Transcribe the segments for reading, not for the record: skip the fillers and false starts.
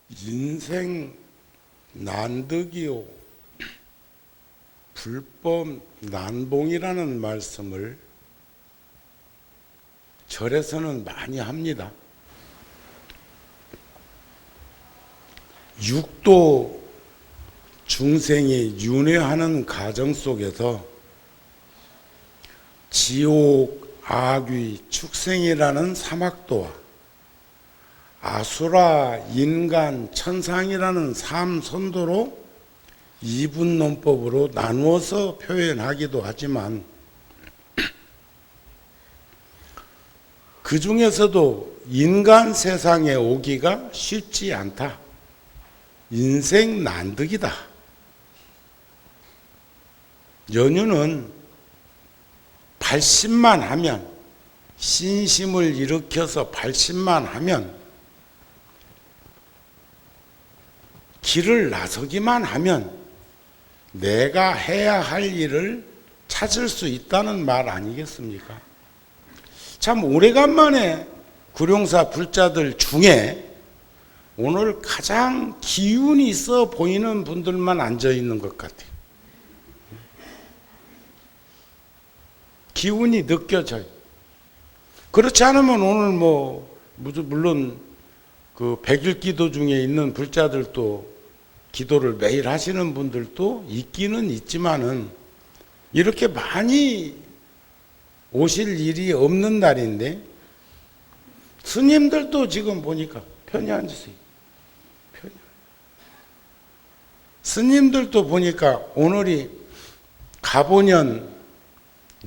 인생 난득이요 불법 난봉이라는 말씀을 절에서는 많이 합니다. 육도 중생이 윤회하는 과정 속에서 지옥, 악귀, 축생이라는 사막도와 아수라, 인간, 천상이라는 삼선도로 이분론법으로 나누어서 표현하기도 하지만 그 중에서도 인간 세상에 오기가 쉽지 않다. 인생 난득이다. 연유는 80만 하면, 신심을 일으켜서 80만 하면, 길을 나서기만 하면 내가 해야 할 일을 찾을 수 있다는 말 아니겠습니까? 참 오래간만에 구룡사 불자들 중에 오늘 가장 기운이 있어 보이는 분들만 앉아 있는 것 같아요. 기운이 느껴져요. 그렇지 않으면 오늘 물론 그 백일 기도 중에 있는 불자들도 기도를 매일 하시는 분들도 있기는 있지만은 이렇게 많이 오실 일이 없는 날인데 스님들도 지금 보니까 편히 앉으세요. 편히. 스님들도 보니까 오늘이 가보년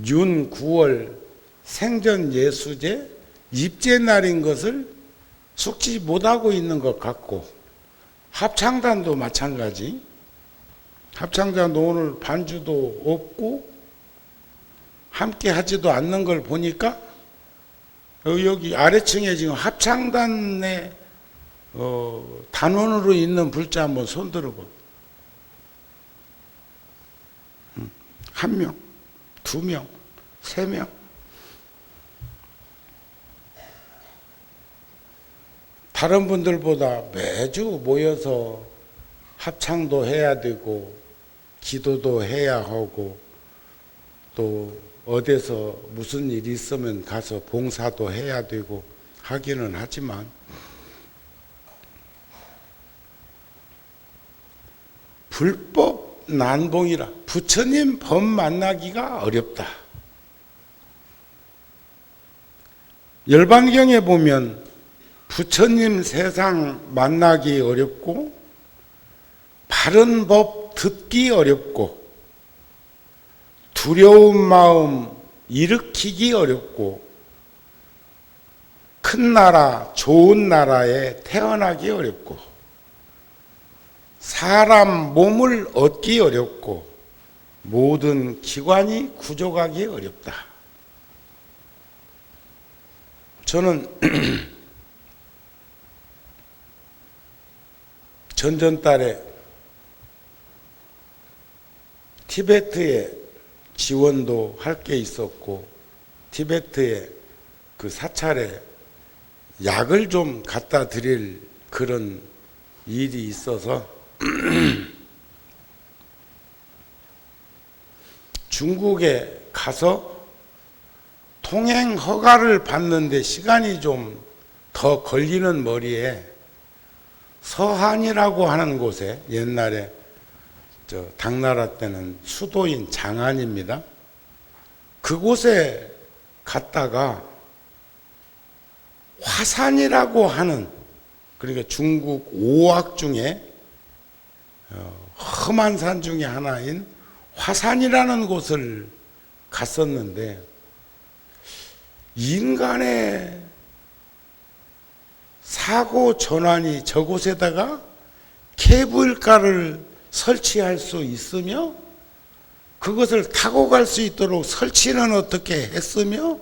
윤 9월 생전 예수제 입제 날인 것을 숙지 못하고 있는 것 같고 합창단도 마찬가지. 합창단도 오늘 반주도 없고 함께 하지도 않는 걸 보니까 여기 아래층에 지금 합창단의 단원으로 있는 불자 한번 손 들어봐. 1명, 2명, 3명. 다른 분들보다 매주 모여서 합창도 해야 되고 기도도 해야 하고 또 어디서 무슨 일이 있으면 가서 봉사도 해야 되고 하기는 하지만 불법 난봉이라 부처님 법 만나기가 어렵다. 열반경에 보면 부처님 세상 만나기 어렵고 바른 법 듣기 어렵고 두려운 마음 일으키기 어렵고 큰 나라 좋은 나라에 태어나기 어렵고 사람 몸을 얻기 어렵고 모든 기관이 구족하기 어렵다. 저는 전전달에 티베트에 지원도 할 게 있었고 티베트에 그 사찰에 약을 좀 갖다 드릴 그런 일이 있어서 중국에 가서 통행 허가를 받는데 시간이 좀 더 걸리는 머리에 서한이라고 하는 곳에 옛날에 당나라 때는 수도인 장안입니다. 그곳에 갔다가 화산이라고 하는 그러니까 중국 5악 중에 험한 산 중에 하나인 화산이라는 곳을 갔었는데 인간의 사고 전환이 저곳에다가 케이블카를 설치할 수 있으며 그것을 타고 갈 수 있도록 설치는 어떻게 했으며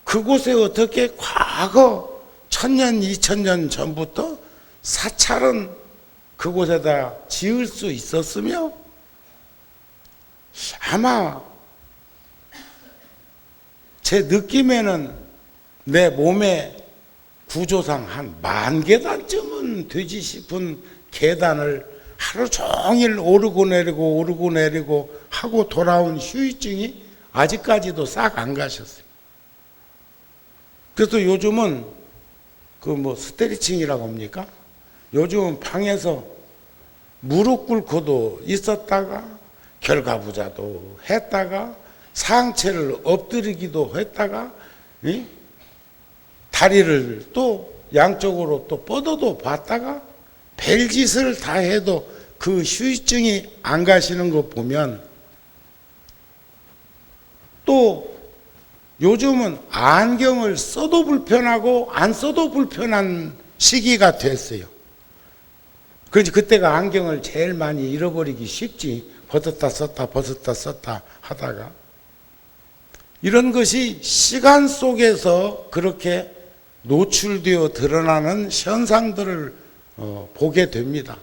그곳에 어떻게 과거 1000년, 2000년 전부터 사찰은 그곳에다 지을 수 있었으며 아마 제 느낌에는 내 몸에 구조상 한 10,000계단쯤은 되지 싶은 계단을 하루 종일 오르고 내리고 하고 돌아온 후유증이 아직까지도 싹 안 가셨어요. 그래서 요즘은 스트레칭이라고 합니까? 요즘은 방에서 무릎 꿇고도 있었다가 결과부자도 했다가 상체를 엎드리기도 했다가 다리를 또 양쪽으로 또 뻗어도 봤다가 별짓을 다 해도 그 후유증이 안 가시는 거 보면, 또 요즘은 안경을 써도 불편하고 안 써도 불편한 시기가 됐어요. 그래서 그때가 안경을 제일 많이 잃어버리기 쉽지. 벗었다 썼다 하다가 이런 것이 시간 속에서 그렇게 노출되어 드러나는 현상들을 보게 됩니다.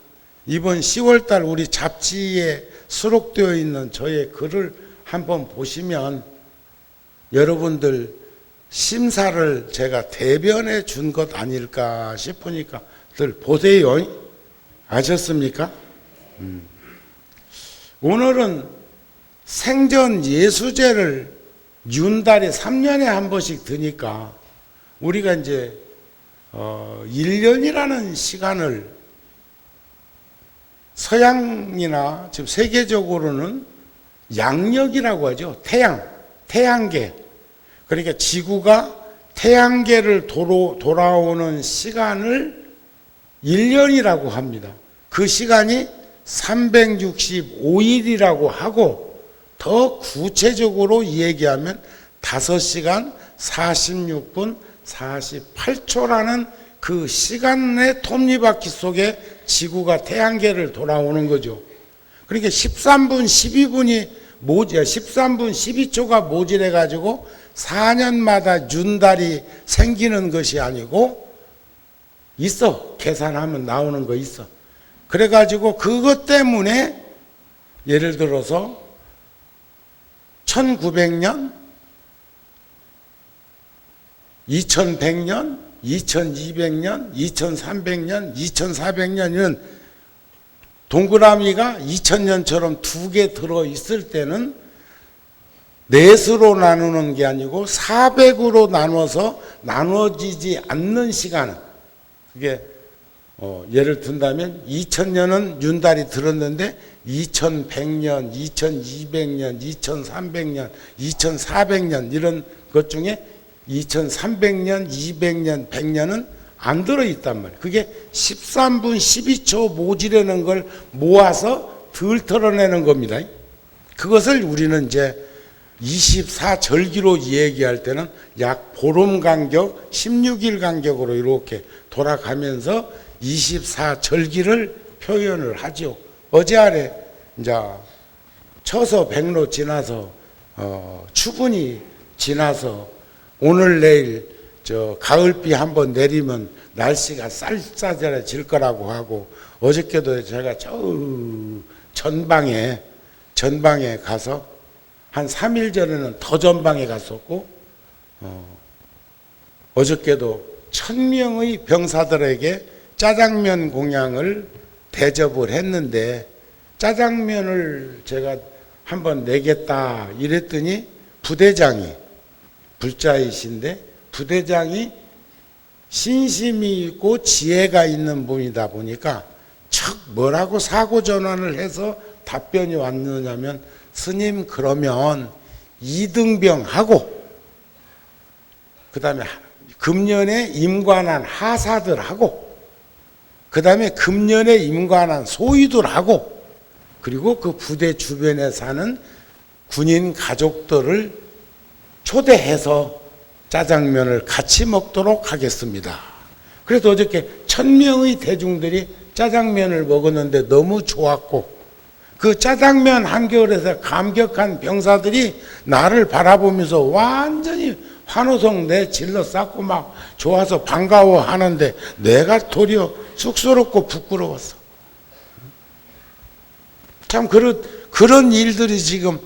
이번 10월달 우리 잡지에 수록되어 있는 저의 글을 한번 보시면 여러분들 심사를 제가 대변해 준 것 아닐까 싶으니까 들 보세요. 아셨습니까? 오늘은 생전 예수제를 윤달에 3년에 한 번씩 드니까 우리가 이제 1년이라는 시간을 서양이나 지금 세계적으로는 양력이라고 하죠. 태양계. 그러니까 지구가 태양계를 돌아오는 시간을 1년이라고 합니다. 그 시간이 365일이라고 하고, 더 구체적으로 얘기하면 5시간 46분 48초라는 그 시간의 톱니바퀴 속에 지구가 태양계를 돌아오는 거죠. 그러니까 13분 12초가 모질해 가지고 4년마다 윤달이 생기는 것이 아니고 있어. 계산하면 나오는 거 있어. 그래 가지고 그것 때문에 예를 들어서 1900년, 2100년, 2200년, 2300년, 2400년 이런 동그라미가 2000년처럼 2개 들어있을 때는 넷으로 나누는 게 아니고 400으로 나누어지지 않는 시간은, 그게 예를 든다면 2000년은 윤달이 들었는데 2100년, 2200년, 2300년, 2400년 이런 것 중에 2300년, 200년, 100년은 안 들어있단 말이에요. 그게 13분 12초 모지르는 걸 모아서 덜 털어내는 겁니다. 그것을 우리는 이제 24절기로 얘기할 때는 약 보름 간격, 16일 간격으로 이렇게 돌아가면서 24절기를 표현을 하죠. 어제 아래 이제 처서 백로 지나서 추분이 지나서 오늘 내일 가을비 한번 내리면 날씨가 쌀쌀해질 거라고 하고, 어저께도 제가 전방에 가서 한 3일 전에는 더 전방에 갔었고, 어저께도 1000명의 병사들에게 짜장면 공양을 대접을 했는데, 짜장면을 제가 한번 내겠다 이랬더니 부대장이, 불자이신데 부대장이 신심이 있고 지혜가 있는 분이다 보니까 뭐라고 사고 전환을 해서 답변이 왔느냐면, 스님 그러면 이등병하고 그 다음에 금년에 임관한 하사들하고 그 다음에 금년에 임관한 소위들하고 그리고 그 부대 주변에 사는 군인 가족들을 초대해서 짜장면을 같이 먹도록 하겠습니다. 그래서 어저께 1000명의 대중들이 짜장면을 먹었는데 너무 좋았고, 그 짜장면 한 그릇에 감격한 병사들이 나를 바라보면서 완전히 환호성 내질러 쌓고 막 좋아서 반가워하는데 내가 도리어 쑥스럽고 부끄러웠어. 참 그런 일들이 지금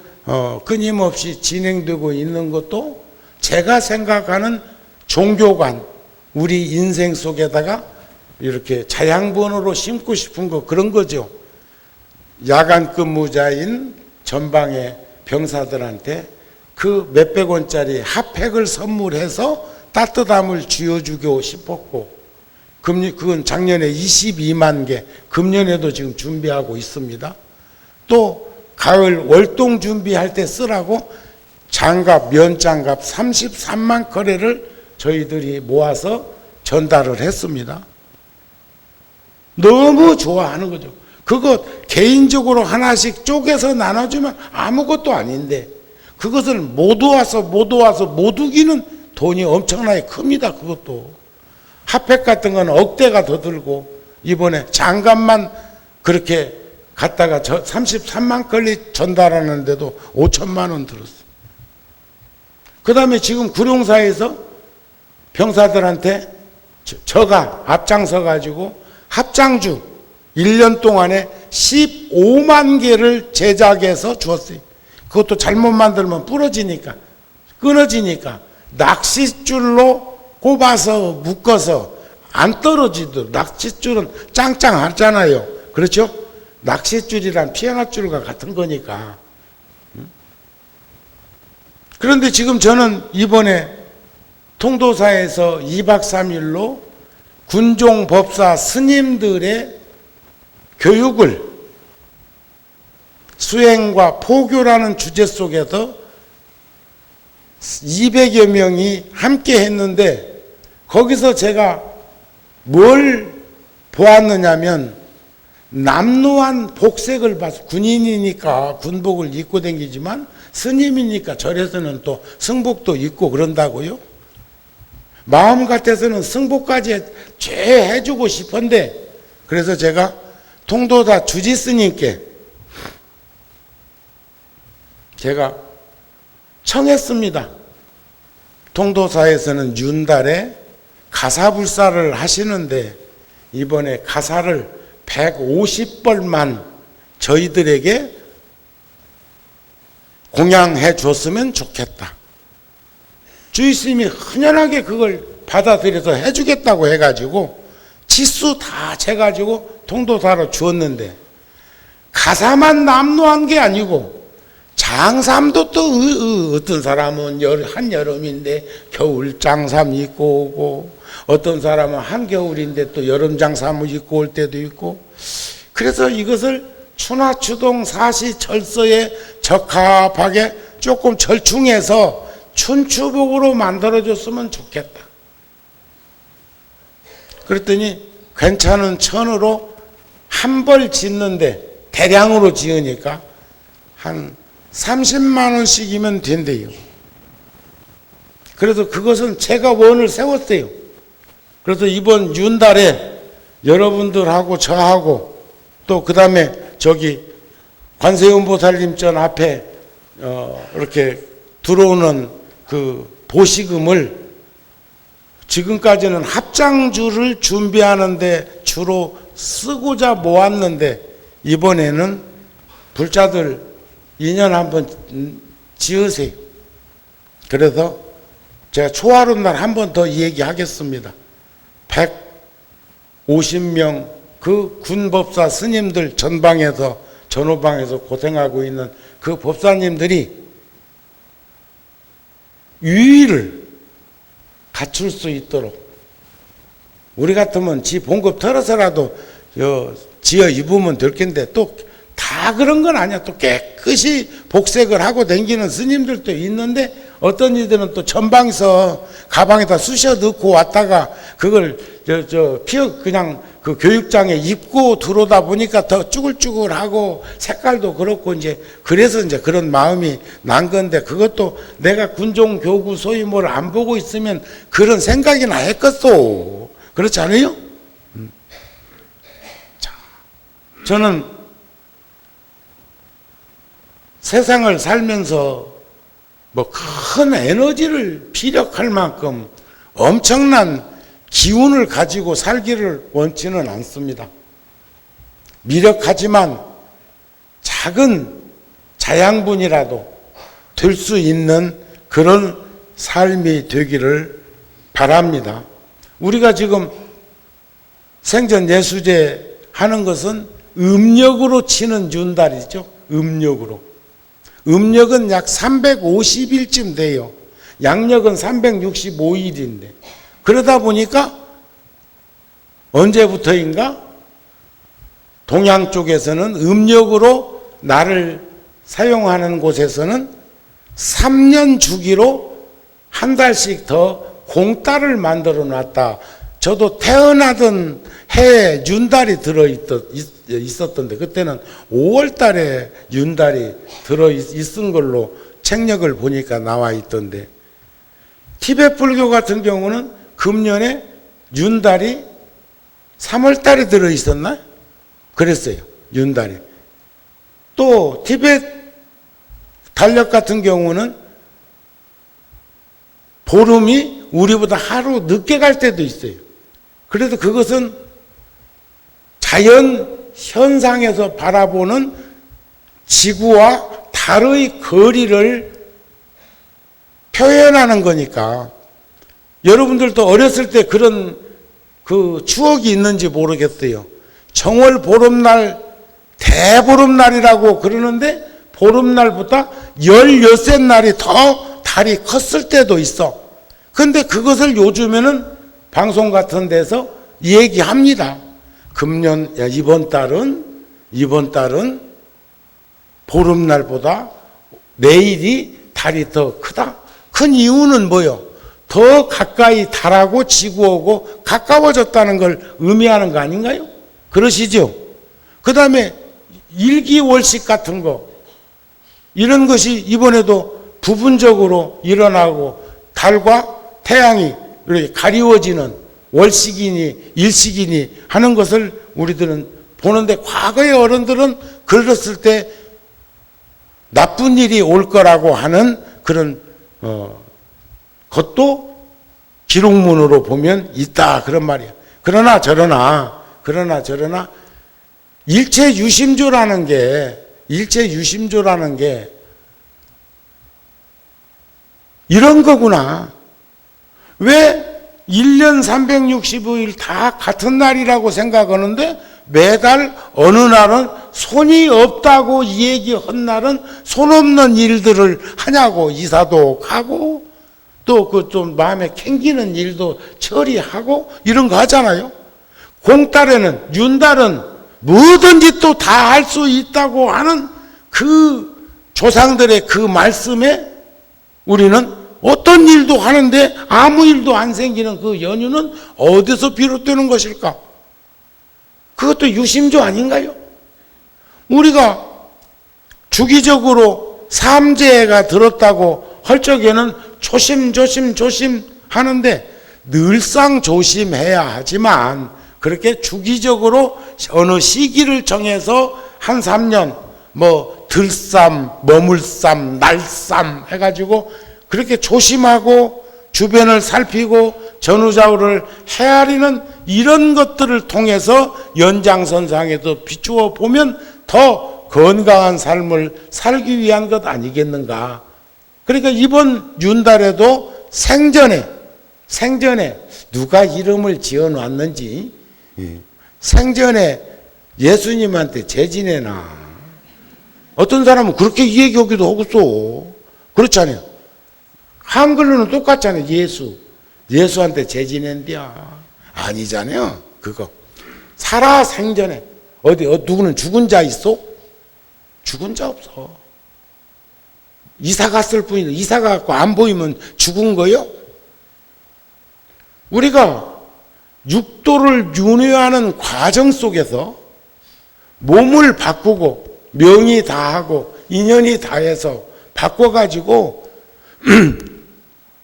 끊임없이 진행되고 있는 것도 제가 생각하는 종교관, 우리 인생 속에다가 이렇게 자양분으로 심고 싶은 거 그런 거죠. 야간 근무자인 전방의 병사들한테 그 몇백 원짜리 핫팩을 선물해서 따뜻함을 쥐어주고 싶었고, 그건 작년에 22만 개, 금년에도 지금 준비하고 있습니다. 또 가을 월동 준비할 때 쓰라고 장갑, 면장갑 33만 거래를 저희들이 모아서 전달을 했습니다. 너무 좋아하는 거죠. 그거 개인적으로 하나씩 쪼개서 나눠주면 아무것도 아닌데, 그것을 모두 와서 모두기는 돈이 엄청나게 큽니다. 그것도 핫팩 같은 건 억대가 더 들고, 이번에 장갑만 그렇게 갖다가 33만 걸리 전달하는데도 5천만 원 들었어요. 그 다음에 지금 구룡사에서 병사들한테 저가 앞장서 가지고 합장주 1년 동안에 15만 개를 제작해서 주었어요. 그것도 잘못 만들면 부러지니까, 끊어지니까 낚싯줄로 꼽아서 묶어서 안 떨어지도록. 낚싯줄은 짱짱하잖아요. 그렇죠? 낚싯줄이란 피아노줄과 같은 거니까. 그런데 지금 저는 이번에 통도사에서 2박 3일로 군종법사 스님들의 교육을, 수행과 포교라는 주제 속에서 200여 명이 함께 했는데, 거기서 제가 뭘 보았느냐면 남루한 복색을 봐서, 군인이니까 군복을 입고 다니지만 스님이니까 절에서는 또 승복도 입고 그런다고요. 마음 같아서는 승복까지 해주고 싶은데, 그래서 제가 통도사 주지스님께 제가 청했습니다. 통도사에서는 윤달에 가사불사를 하시는데 이번에 가사를 150벌만 저희들에게 공양해 줬으면 좋겠다. 주의스님이 흔연하게 그걸 받아들여서 해주겠다고 해가지고 치수 다 재가지고 통도사로 주었는데, 가사만 남루한 게 아니고 장삼도 또 어떤 사람은 한여름인데 겨울 장삼 입고 오고, 어떤 사람은 한겨울인데 또 여름 장삼을 입고 올 때도 있고, 그래서 이것을 추나추동 사시철서에 적합하게 조금 절충해서 춘추복으로 만들어줬으면 좋겠다. 그랬더니 괜찮은 천으로 한 벌 짓는데, 대량으로 지으니까 한 30만 원씩이면 된대요. 그래서 그것은 제가 원을 세웠어요. 그래서 이번 윤달에 여러분들하고 저하고 또 그 다음에 저기 관세음보살님 전 앞에 이렇게 들어오는 그 보시금을, 지금까지는 합장주를 준비하는데 주로 쓰고자 모았는데, 이번에는 불자들 인연 한번 지으세요. 그래서 제가 초하룻 날 한 번 더 얘기하겠습니다. 150명 그 군법사 스님들 전방에서, 전후방에서 고생하고 있는 그 법사님들이 유의를 갖출 수 있도록, 우리 같으면 지 봉급 털어서라도 지어 입으면 될 텐데 또 다 그런 건 아니야. 또 깨끗이 복색을 하고 다니는 스님들도 있는데, 어떤 이들은 또 전방에서 가방에다 쑤셔 넣고 왔다가 그걸 그냥 그 교육장에 입고 들어오다 보니까 더 쭈글쭈글하고 색깔도 그렇고, 이제 그래서 이제 그런 마음이 난 건데, 그것도 내가 군종 교구 소위 뭘 안 보고 있으면 그런 생각이나 했겠소. 그렇지 않아요? 자, 저는 세상을 살면서 뭐 큰 에너지를 피력할 만큼 엄청난 기운을 가지고 살기를 원치는 않습니다. 미력하지만 작은 자양분이라도 될 수 있는 그런 삶이 되기를 바랍니다. 우리가 지금 생전 예수제 하는 것은 음력으로 치는 윤달이죠. 음력으로. 음력은 약 350일쯤 돼요. 양력은 365일인데. 그러다 보니까 언제부터인가 동양 쪽에서는 음력으로 날을 사용하는 곳에서는 3년 주기로 한 달씩 더 공달을 만들어 놨다. 저도 태어나던 해에 윤달이 있었던데 그때는 5월 달에 윤달이 있은 걸로 책력을 보니까 나와 있던데, 티베트 불교 같은 경우는 금년에 윤달이 3월 달에 들어 있었나? 그랬어요. 윤달이. 또 티베트 달력 같은 경우는 보름이 우리보다 하루 늦게 갈 때도 있어요. 그래도 그것은 자연 현상에서 바라보는 지구와 달의 거리를 표현하는 거니까, 여러분들도 어렸을 때 그런 그 추억이 있는지 모르겠어요. 정월 보름날, 대보름날이라고 그러는데 보름날보다 16날이 더 달이 컸을 때도 있어. 근데 그것을 요즘에는 방송 같은 데서 얘기합니다. 이번 달은 보름날보다 내일이 달이 더 크다. 큰 이유는 뭐요? 더 가까이 달하고 지구하고 가까워졌다는 걸 의미하는 거 아닌가요? 그러시죠? 그 다음에 일기월식 같은 거, 이런 것이 이번에도 부분적으로 일어나고 달과 태양이 이렇게 가리워지는 월식이니 일식이니 하는 것을 우리들은 보는데, 과거의 어른들은 그랬을 때 나쁜 일이 올 거라고 하는 그런 것도 기록문으로 보면 있다, 그런 말이야. 그러나 저러나 일체 유심조라는 게 이런 거구나. 왜 1년 365일 다 같은 날이라고 생각하는데 매달 어느 날은 손이 없다고 얘기한 날은 손 없는 일들을 하냐고, 이사도 가고 또 그 좀 마음에 캥기는 일도 처리하고 이런 거 하잖아요. 공달에는, 윤달은 뭐든지 또 다 할 수 있다고 하는 그 조상들의 그 말씀에 우리는 어떤 일도 하는데 아무 일도 안 생기는 그 연유는 어디서 비롯되는 것일까? 그것도 유심조 아닌가요? 우리가 주기적으로 삼재가 들었다고 할 적에는 조심 하는데, 늘상 조심해야 하지만 그렇게 주기적으로 어느 시기를 정해서 한 3년 들쌈, 머물쌈, 날쌈 해가지고 그렇게 조심하고 주변을 살피고 전후좌우를 헤아리는 이런 것들을 통해서 연장선상에도 비추어 보면 더 건강한 삶을 살기 위한 것 아니겠는가. 그러니까 이번 윤달에도 생전에 누가 이름을 지어 놨는지 생전에 예수님한테 재지내나. 어떤 사람은 그렇게 얘기하기도 하겠어. 그렇잖아요. 한글로는 똑같잖아요. 예수한테 재지낸디야. 아니잖아요. 그거 살아 생전에. 누구는 죽은 자 있어? 죽은 자 없어. 이사 갔을 뿐인데, 이사 가고 안 보이면 죽은 거요? 우리가 육도를 윤회하는 과정 속에서 몸을 바꾸고 명이 다하고 인연이 다해서 바꿔가지고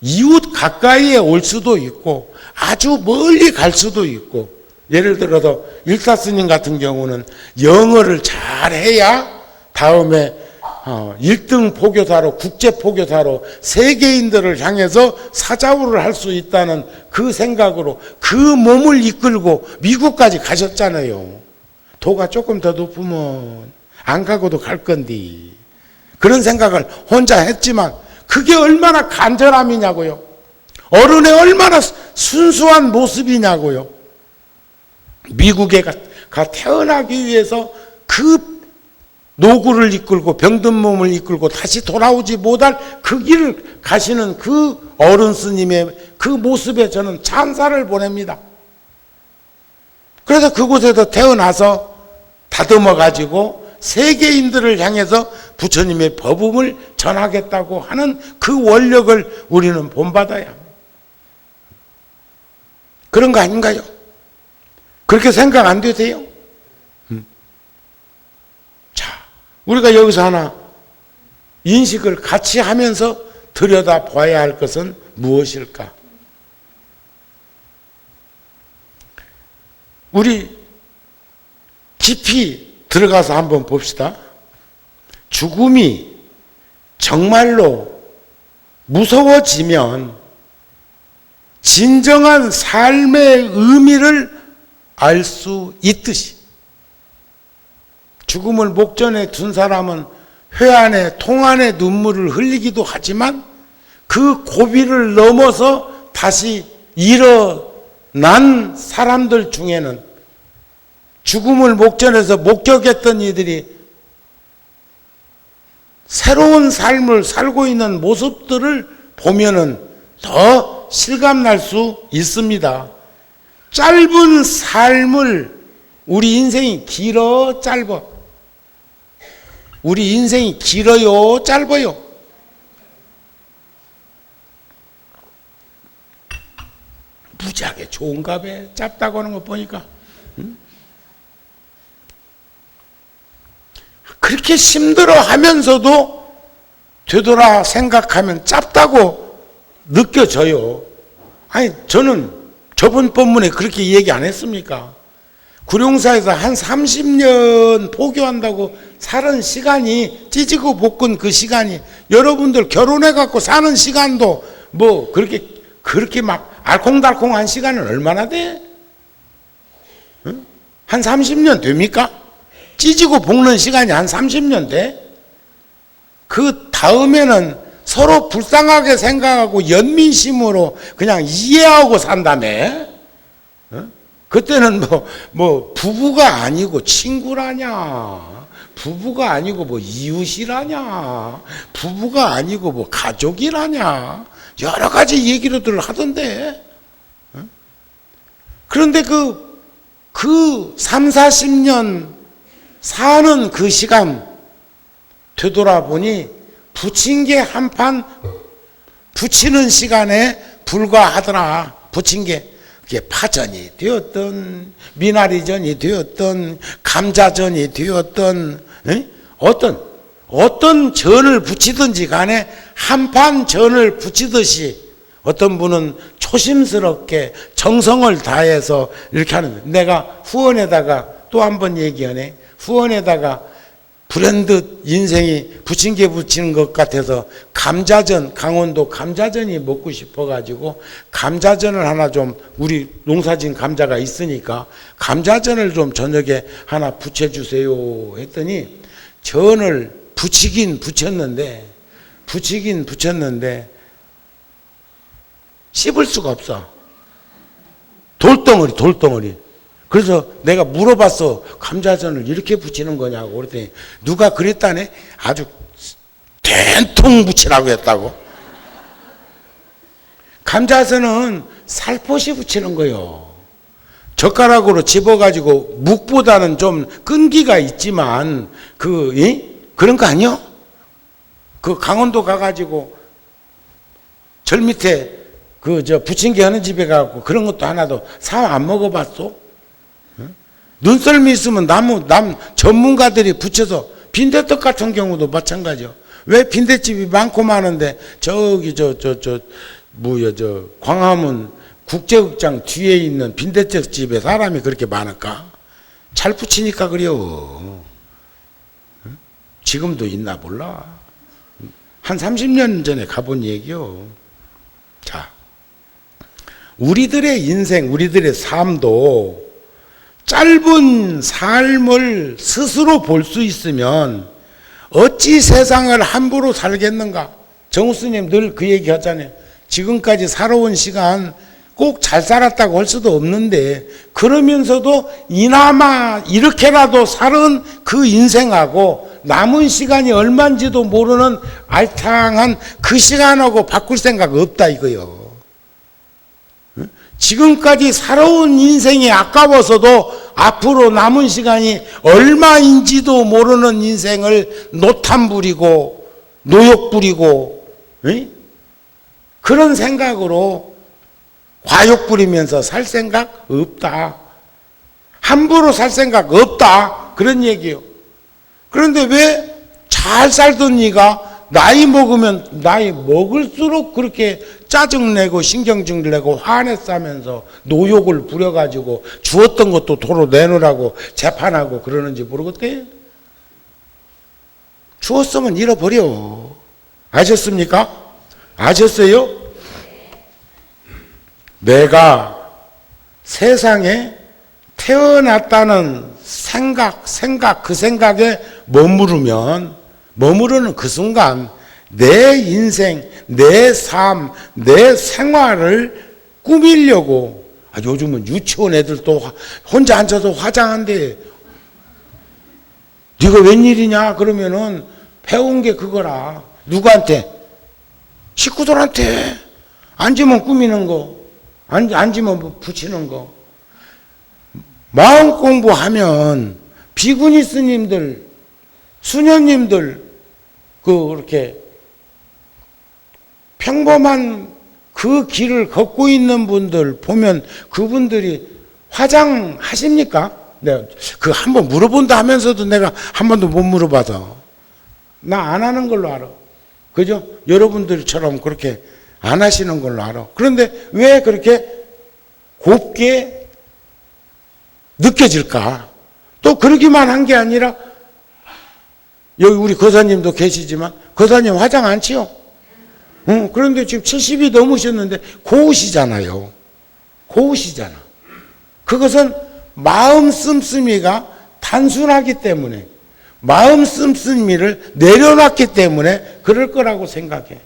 이웃 가까이에 올 수도 있고 아주 멀리 갈 수도 있고, 예를 들어서 일타스님 같은 경우는 영어를 잘해야 다음에 1등 포교사로, 국제 포교사로 세계인들을 향해서 사자우를 할 수 있다는 그 생각으로 그 몸을 이끌고 미국까지 가셨잖아요. 도가 조금 더 높으면 안 가고도 갈 건디. 그런 생각을 혼자 했지만 그게 얼마나 간절함이냐고요. 어른의 얼마나 순수한 모습이냐고요. 미국에 가 태어나기 위해서 그 노구를 이끌고 병든 몸을 이끌고 다시 돌아오지 못할 그 길을 가시는 그 어른 스님의 그 모습에 저는 찬사를 보냅니다. 그래서 그곳에서 태어나서 다듬어 가지고 세계인들을 향해서 부처님의 법음을 전하겠다고 하는 그 원력을 우리는 본받아야 합니다. 그런 거 아닌가요? 그렇게 생각 안 되세요? 자, 우리가 여기서 하나 인식을 같이 하면서 들여다 봐야 할 것은 무엇일까? 우리 깊이 들어가서 한번 봅시다. 죽음이 정말로 무서워지면 진정한 삶의 의미를 알 수 있듯이 죽음을 목전에 둔 사람은 회한의 통한의 눈물을 흘리기도 하지만 그 고비를 넘어서 다시 일어난 사람들 중에는 죽음을 목전에서 목격했던 이들이 새로운 삶을 살고 있는 모습들을 보면은 더 실감날 수 있습니다. 짧은 삶을 우리 인생이 길어 짧아. 우리 인생이 길어요 짧아요. 무지하게 좋은가 봐. 짧다고 하는 거 보니까. 그렇게 힘들어 하면서도 되돌아 생각하면 짧다고 느껴져요. 아니 저는 저번 본문에 그렇게 얘기 안 했습니까? 구룡사에서 한 30년 포교한다고 사는 시간이 찌지고 볶은 그 시간이 여러분들 결혼해 갖고 사는 시간도 뭐 그렇게 막 알콩달콩한 시간은 얼마나 돼? 응? 한 30년 됩니까? 찌지고 볶는 시간이 한 30년 돼? 그 다음에는 서로 불쌍하게 생각하고 연민심으로 그냥 이해하고 산다며? 어? 그때는 뭐 부부가 아니고 친구라냐? 부부가 아니고 뭐 이웃이라냐? 부부가 아니고 뭐 가족이라냐? 여러 가지 얘기를 하던데. 어? 그런데 그 3, 40년 사는 그 시간 되돌아보니 부친 게 한 판 부치는 시간에 불과하더라. 부친 게 그게 파전이 되었던 미나리전이 되었던 감자전이 되었던 어떤 전을 부치든지 간에 한 판 전을 부치듯이 어떤 분은 조심스럽게 정성을 다해서 이렇게 하는 거예요. 내가 후원에다가 또 한 번 얘기하네. 후원에다가 브랜드 인생이 부침개 부치는 것 같아서 감자전, 강원도 감자전이 먹고 싶어가지고 감자전을 하나 좀, 우리 농사진 감자가 있으니까 감자전을 좀 저녁에 하나 부쳐주세요 했더니 전을 부치긴 부쳤는데 씹을 수가 없어. 돌덩어리. 그래서 내가 물어봤어. 감자전을 이렇게 부치는 거냐고. 그랬더니 누가 그랬다네? 아주 된통 부치라고 했다고. 감자전은 살포시 부치는 거요. 젓가락으로 집어가지고 묵보다는 좀 끈기가 있지만 그런 거 아니요? 그 강원도 가가지고 절 밑에 부침개 하는 집에 가고 그런 것도 하나도 사 안 먹어봤어? 눈썰미 있으면 남 전문가들이 붙여서 빈대떡 같은 경우도 마찬가지요. 왜 빈대집이 많고 많은데 광화문 국제극장 뒤에 있는 빈대떡 집에 사람이 그렇게 많을까? 잘 붙이니까 그래요. 지금도 있나 몰라. 한 30년 전에 가본 얘기요. 자, 우리들의 인생, 우리들의 삶도 짧은 삶을 스스로 볼 수 있으면 어찌 세상을 함부로 살겠는가? 정우 스님 늘 그 얘기 하잖아요. 지금까지 살아온 시간 꼭 잘 살았다고 할 수도 없는데, 그러면서도 이나마 이렇게라도 살은 그 인생하고 남은 시간이 얼마인지도 모르는 알탕한 그 시간하고 바꿀 생각 없다 이거요. 지금까지 살아온 인생이 아까워서도 앞으로 남은 시간이 얼마인지도 모르는 인생을 노탄 부리고 노욕 부리고 그런 생각으로 과욕 부리면서 살 생각 없다. 함부로 살 생각 없다. 그런 얘기요. 그런데 왜 잘 살던 네가 나이 먹을수록 그렇게 짜증내고 신경질 내고 화냈다면서 노욕을 부려가지고 주었던 것도 도로 내놓으라고 재판하고 그러는지 모르겠대. 주었으면 잃어버려. 아셨습니까? 아셨어요? 내가 세상에 태어났다는 생각 그 생각에 머무르는 그 순간 내 인생, 내 삶, 내 생활을 꾸미려고, 요즘은 유치원 애들도 혼자 앉아서 화장한대. 네가 웬일이냐 그러면은 배운 게 그거라. 누구한테? 식구들한테. 앉으면 꾸미는 거, 앉으면 붙이는 거. 마음 공부하면 비구니 스님들, 수녀님들, 그렇게 평범한 그 길을 걷고 있는 분들 보면 그분들이 화장하십니까? 내가 그 한번 물어본다 하면서도 내가 한 번도 못 물어봐서 나 안 하는 걸로 알아. 그죠? 여러분들처럼 그렇게 안 하시는 걸로 알아. 그런데 왜 그렇게 곱게 느껴질까? 또 그러기만 한 게 아니라 여기 우리 거사님도 계시지만 거사님 화장 안 치요? 그런데 지금 70이 넘으셨는데 고우시잖아요. 고우시잖아. 그것은 마음 씀씀이가 단순하기 때문에, 마음 씀씀이를 내려놨기 때문에 그럴 거라고 생각해.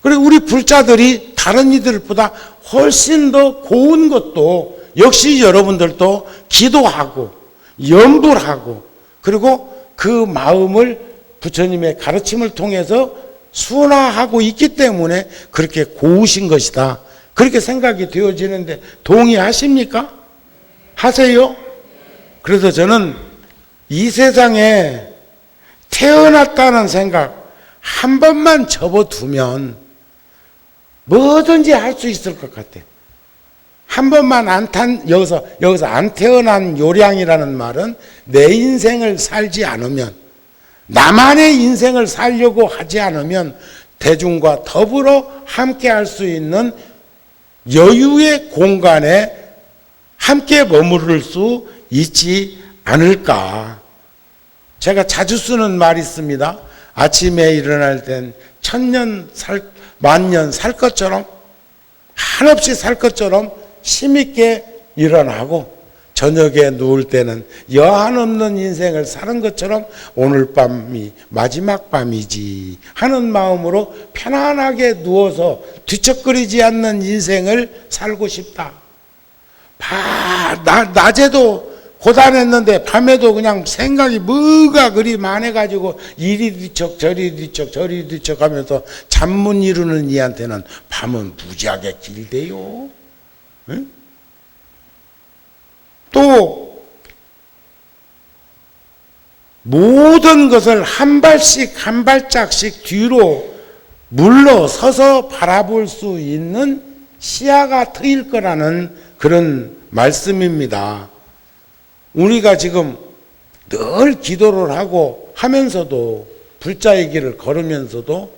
그리고 우리 불자들이 다른 이들보다 훨씬 더 고운 것도 역시 여러분들도 기도하고 염불하고 그리고 그 마음을 부처님의 가르침을 통해서 순화하고 있기 때문에 그렇게 고우신 것이다. 그렇게 생각이 되어지는데 동의하십니까? 하세요? 그래서 저는 이 세상에 태어났다는 생각 한 번만 접어두면 뭐든지 할 수 있을 것 같아. 한 번만 여기서 안 태어난 요량이라는 말은 내 인생을 살지 않으면, 나만의 인생을 살려고 하지 않으면 대중과 더불어 함께 할 수 있는 여유의 공간에 함께 머무를 수 있지 않을까. 제가 자주 쓰는 말이 있습니다. 아침에 일어날 땐 천년 만년 살 것처럼, 한없이 살 것처럼 힘있게 일어나고, 저녁에 누울 때는 여한 없는 인생을 사는 것처럼 오늘 밤이 마지막 밤이지 하는 마음으로 편안하게 누워서 뒤척거리지 않는 인생을 살고 싶다. 낮에도 고단했는데 밤에도 그냥 생각이 뭐가 그리 많아가지고 이리 뒤척 저리 뒤척 저리 뒤척 하면서 잠 못 이루는 이한테는 밤은 무지하게 길대요. 응? 또 모든 것을 한 발씩 한 발짝씩 뒤로 물러서서 바라볼 수 있는 시야가 트일 거라는 그런 말씀입니다. 우리가 지금 늘 기도를 하고 하면서도, 불자의 길을 걸으면서도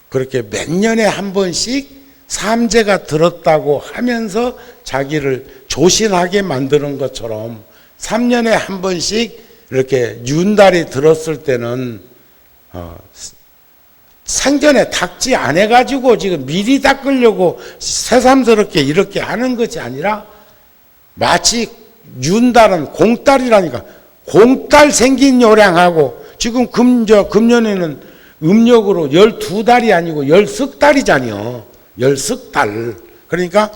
그렇게 몇 년에 한 번씩 삼재가 들었다고 하면서 자기를 조신하게 만드는 것처럼 3년에 한 번씩 이렇게 윤달이 들었을 때는 생전에 닦지 안 해가지고 지금 미리 닦으려고 새삼스럽게 이렇게 하는 것이 아니라 마치 윤달은 공달이라니까, 공달 생긴 요량하고 지금 금년에는 음력으로 12달이 아니고 10석 달이잖여. 10석 달. 그러니까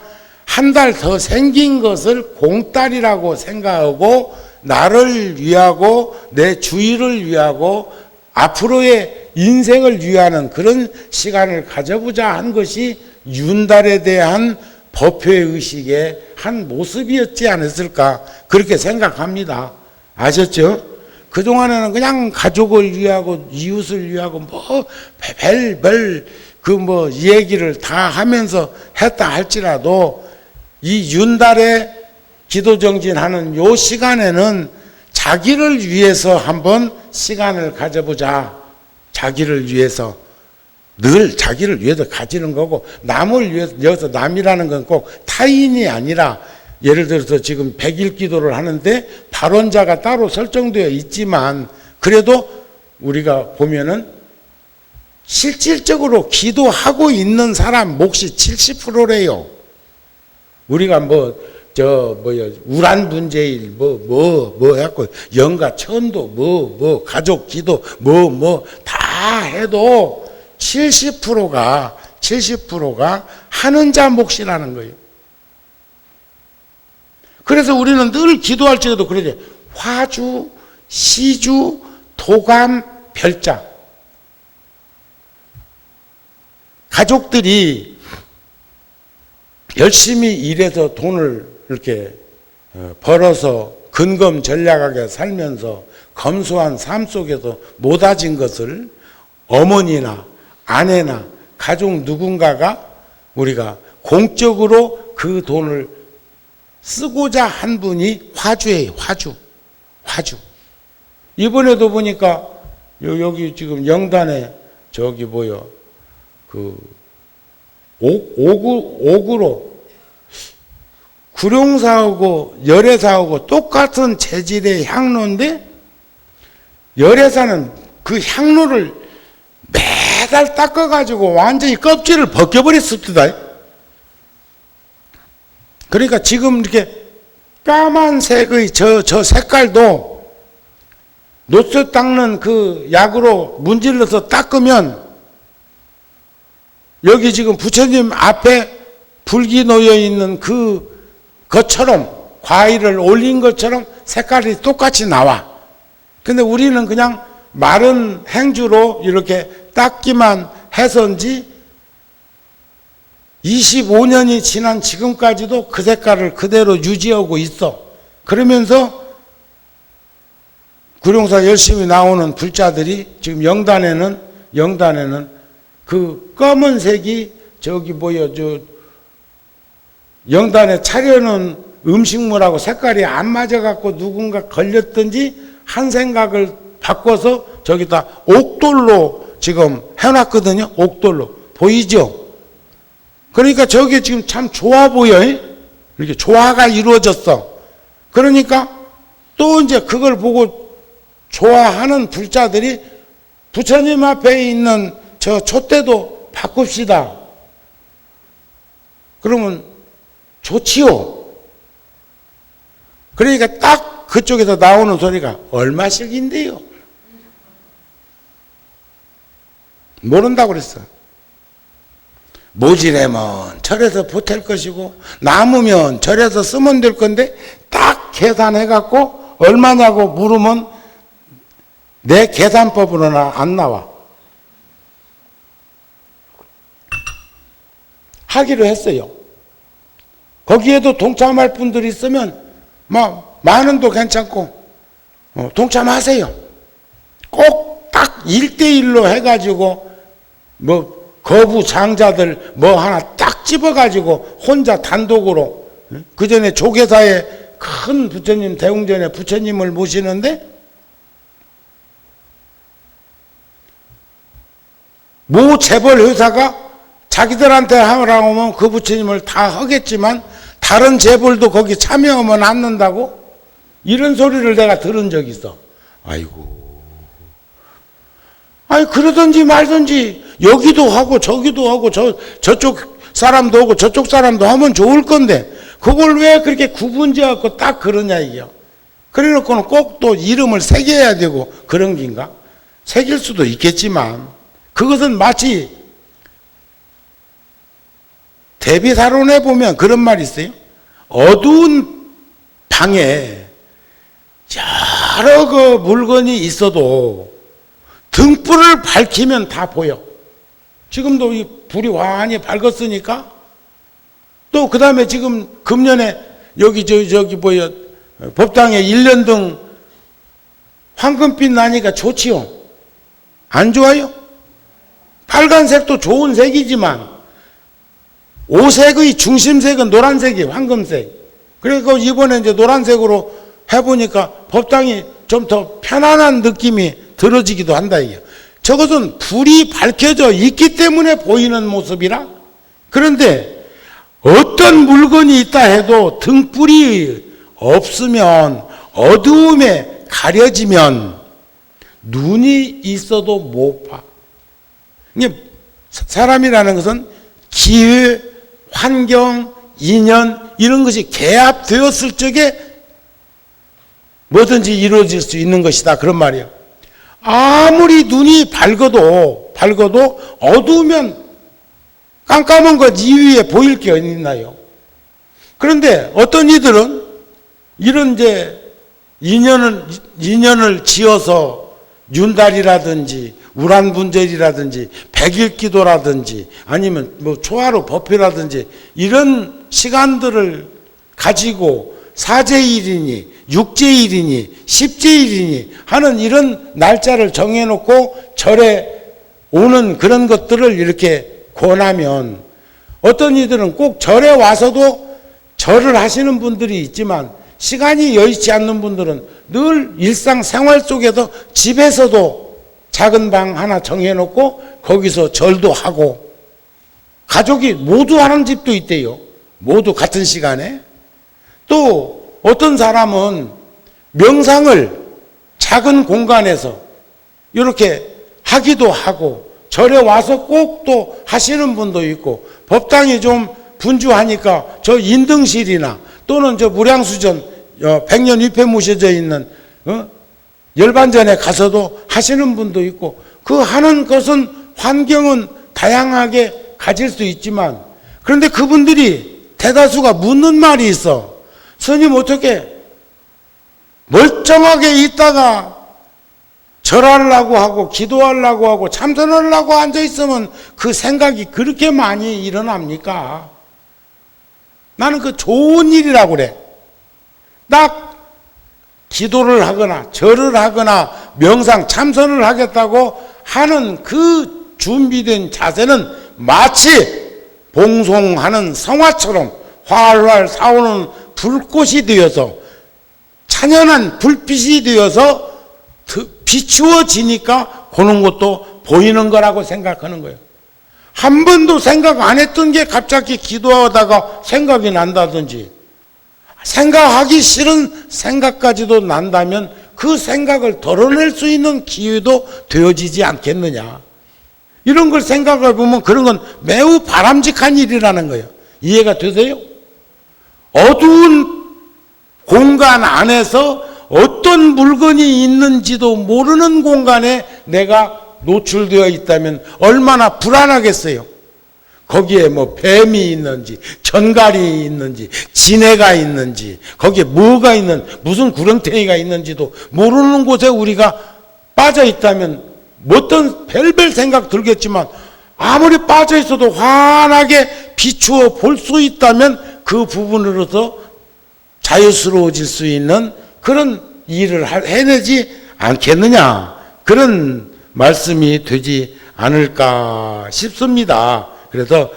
한 달 더 생긴 것을 공달이라고 생각하고 나를 위하고 내 주위를 위하고 앞으로의 인생을 위하는 그런 시간을 가져보자 한 것이 윤달에 대한 법회의식의 한 모습이었지 않았을까 그렇게 생각합니다. 아셨죠? 그동안에는 그냥 가족을 위하고 이웃을 위하고 뭐 별별 그 뭐 얘기를 다 하면서 했다 할지라도 이 윤달에 기도정진하는 요 시간에는 자기를 위해서 한번 시간을 가져보자. 자기를 위해서 늘 자기를 위해서 가지는 거고 남을 위해서 여기서 남이라는 건 꼭 타인이 아니라 예를 들어서 지금 100일 기도를 하는데 발언자가 따로 설정되어 있지만 그래도 우리가 보면은 실질적으로 기도하고 있는 사람 몫이 70%래요. 우리가 우란분제일 뭐 해갖고 영가 천도 뭐 가족 기도 다 해도 70%가 하는 자 몫이라는 거예요. 그래서 우리는 늘 기도할 적에도 그러죠. 화주, 시주, 도감, 별자. 가족들이 열심히 일해서 돈을 이렇게 벌어서 근검전략하게 살면서 검소한 삶 속에서 못아진 것을 어머니나 아내나 가족 누군가가 우리가 공적으로 그 돈을 쓰고자 한 분이 화주예요. 화주. 이번에도 보니까 여기 지금 영단에 저기 그 옥으로 구룡사하고 열애사하고 똑같은 재질의 향로인데 열애사는 그 향로를 매달 닦아가지고 완전히 껍질을 벗겨버렸습니다. 그러니까 지금 이렇게 까만색의 저 색깔도 노쇠 닦는 그 약으로 문질러서 닦으면 여기 지금 부처님 앞에 불기 놓여 있는 것처럼 과일을 올린 것처럼 색깔이 똑같이 나와. 근데 우리는 그냥 마른 행주로 이렇게 닦기만 해서인지 25년이 지난 지금까지도 그 색깔을 그대로 유지하고 있어. 그러면서 구룡사 열심히 나오는 불자들이 지금 영단에는 그 검은색이 영단에 차려놓은 음식물하고 색깔이 안 맞아갖고 누군가 걸렸든지 한 생각을 바꿔서 저기다 옥돌로 지금 해놨거든요. 옥돌로. 보이죠? 그러니까 저게 지금 참 좋아 보여. 이렇게 조화가 이루어졌어. 그러니까 또 이제 그걸 보고 좋아하는 불자들이 부처님 앞에 있는 저 촛대도 바꿉시다. 그러면 좋지요. 그러니까 딱 그쪽에서 나오는 소리가 얼마씩인데요. 모른다고 그랬어. 모지래면 절에서 보탤 것이고 남으면 절에서 쓰면 될 건데 딱 계산해갖고 얼마냐고 물으면 내 계산법으로는 안 나와. 하기로 했어요. 거기에도 동참할 분들이 있으면 만 원도 괜찮고 동참하세요. 꼭 딱 1대1로 해가지고 거부 장자들 하나 딱 집어가지고 혼자 단독으로 그 전에 조계사에 큰 부처님 대웅전에 부처님을 모시는데 모 재벌 회사가 자기들한테 하라고 하면 그 부처님을 다 하겠지만 다른 재벌도 거기 참여하면 안 는다고? 이런 소리를 내가 들은 적이 있어. 그러든지 말든지 여기도 하고 저기도 하고 저쪽 사람도 하고 저쪽 사람도 하면 좋을 건데 그걸 왜 그렇게 구분지어갖고 딱 그러냐 이게요. 그래놓고는 꼭 또 이름을 새겨야 되고 그런 긴가? 새길 수도 있겠지만 그것은 마치 대비사론에 보면 그런 말이 있어요. 어두운 방에 여러 그 물건이 있어도 등불을 밝히면 다 보여. 지금도 이 불이 환히 밝았으니까. 또 그 다음에 지금 금년에 여기 저기 뭐야 법당에 1년등 황금빛 나니까 좋지요. 안 좋아요? 빨간색도 좋은 색이지만 오색의 중심색은 노란색이에요. 황금색. 그리고 이번에 이제 노란색으로 해보니까 법당이 좀 더 편안한 느낌이 들어지기도 한다 이게. 저것은 불이 밝혀져 있기 때문에 보이는 모습이라. 그런데 어떤 물건이 있다 해도 등불이 없으면 어두움에 가려지면 눈이 있어도 못 봐. 이게 사람이라는 것은 기회, 환경, 인연 이런 것이 개합되었을 적에 뭐든지 이루어질 수 있는 것이다 그런 말이에요. 아무리 눈이 밝아도 어두우면 깜깜한 것 이위에 보일 게 있나요? 그런데 어떤 이들은 이런 이제 인연을 지어서 윤달이라든지 우란분절이라든지 백일기도라든지 아니면 뭐 초하루 법회라든지 이런 시간들을 가지고 사제일이니 육제일이니 십제일이니 하는 이런 날짜를 정해놓고 절에 오는 그런 것들을 이렇게 권하면 어떤 이들은 꼭 절에 와서도 절을 하시는 분들이 있지만 시간이 여의치 않는 분들은 늘 일상생활 속에서 집에서도 작은 방 하나 정해놓고 거기서 절도 하고 가족이 모두 하는 집도 있대요. 모두 같은 시간에. 또 어떤 사람은 명상을 작은 공간에서 이렇게 하기도 하고 절에 와서 꼭 또 하시는 분도 있고 법당이 좀 분주하니까 저 인등실이나 또는 저 무량수전 백년 위패 모셔져 있는 열반전에 가서도 하시는 분도 있고 그 하는 것은 환경은 다양하게 가질 수 있지만 그런데 그분들이 대다수가 묻는 말이 있어. 스님 어떻게 멀쩡하게 있다가 절하려고 하고 기도하려고 하고 참선하려고 앉아있으면 그 생각이 그렇게 많이 일어납니까? 나는 그 좋은 일이라고 그래. 딱 기도를 하거나 절을 하거나 명상 참선을 하겠다고 하는 그 준비된 자세는 마치 봉송하는 성화처럼 활활 사오는 불꽃이 되어서 찬연한 불빛이 되어서 비추어지니까 그런 것도 보이는 거라고 생각하는 거예요. 한 번도 생각 안 했던 게 갑자기 기도하다가 생각이 난다든지 생각하기 싫은 생각까지도 난다면 그 생각을 덜어낼 수 있는 기회도 되어지지 않겠느냐. 이런 걸 생각해 보면 그런 건 매우 바람직한 일이라는 거예요. 이해가 되세요? 어두운 공간 안에서 어떤 물건이 있는지도 모르는 공간에 내가 노출되어 있다면 얼마나 불안하겠어요. 거기에 뭐 뱀이 있는지 전갈이 있는지 지네가 있는지 거기에 뭐가 있는 무슨 구렁텅이가 있는지도 모르는 곳에 우리가 빠져 있다면 어떤 별별 생각 들겠지만 아무리 빠져 있어도 환하게 비추어 볼 수 있다면 그 부분으로서 자유스러워질 수 있는 그런 일을 해내지 않겠느냐. 그런 말씀이 되지 않을까 싶습니다. 그래서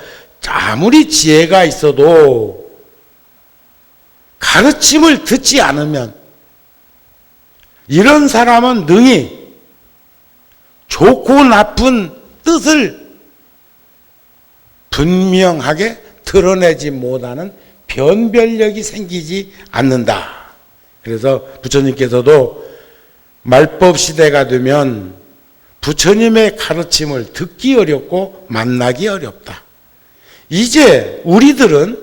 아무리 지혜가 있어도 가르침을 듣지 않으면 이런 사람은 능히 좋고 나쁜 뜻을 분명하게 드러내지 못하는 변별력이 생기지 않는다. 그래서 부처님께서도 말법 시대가 되면 부처님의 가르침을 듣기 어렵고 만나기 어렵다. 이제 우리들은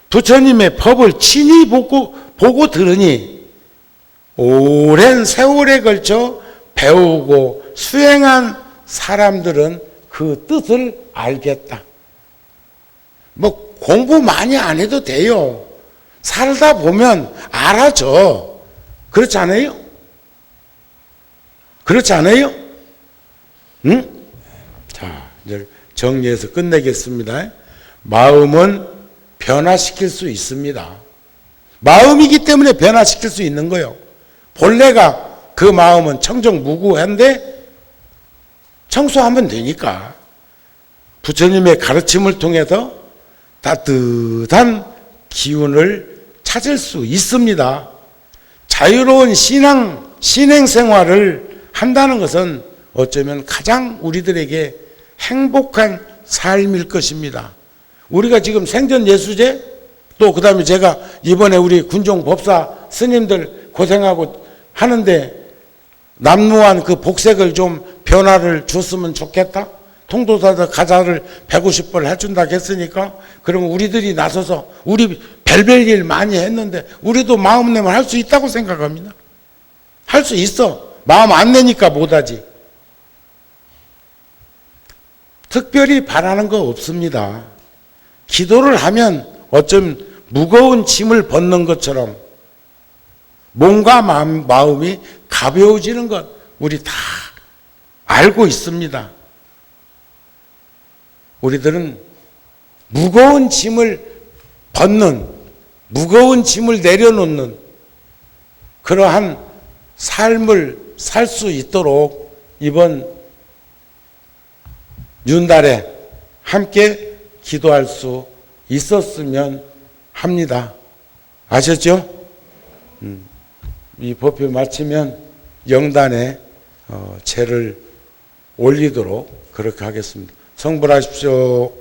부처님의 법을 친히 보고 들으니 오랜 세월에 걸쳐 배우고 수행한 사람들은 그 뜻을 알겠다. 뭐 공부 많이 안 해도 돼요. 살다 보면 알아져. 그렇지 않아요? 그렇지 않아요? 응? 자, 이제 정리해서 끝내겠습니다. 마음은 변화시킬 수 있습니다. 마음이기 때문에 변화시킬 수 있는 거예요. 본래가 그 마음은 청정무구한데 청소하면 되니까 부처님의 가르침을 통해서 따뜻한 기운을 찾을 수 있습니다. 자유로운 신행 생활을 한다는 것은 어쩌면 가장 우리들에게 행복한 삶일 것입니다. 우리가 지금 생전예수제 또 그 다음에 제가 이번에 우리 군종 법사 스님들 고생하고 하는데 남루한 그 복색을 좀 변화를 줬으면 좋겠다. 통도사들 가자를 150벌 해준다 했으니까 그러면 우리들이 나서서 우리 별별 일 많이 했는데 우리도 마음 내면 할 수 있다고 생각합니다. 할 수 있어. 마음 안 내니까 못하지. 특별히 바라는 거 없습니다. 기도를 하면 어쩜 무거운 짐을 벗는 것처럼 몸과 마음이 가벼워지는 것 우리 다 알고 있습니다. 우리들은 무거운 짐을 벗는, 무거운 짐을 내려놓는 그러한 삶을 살 수 있도록 이번 윤달에 함께 기도할 수 있었으면 합니다. 아셨죠? 이 법회 마치면 영단에 제를 올리도록 그렇게 하겠습니다. 성불하십시오.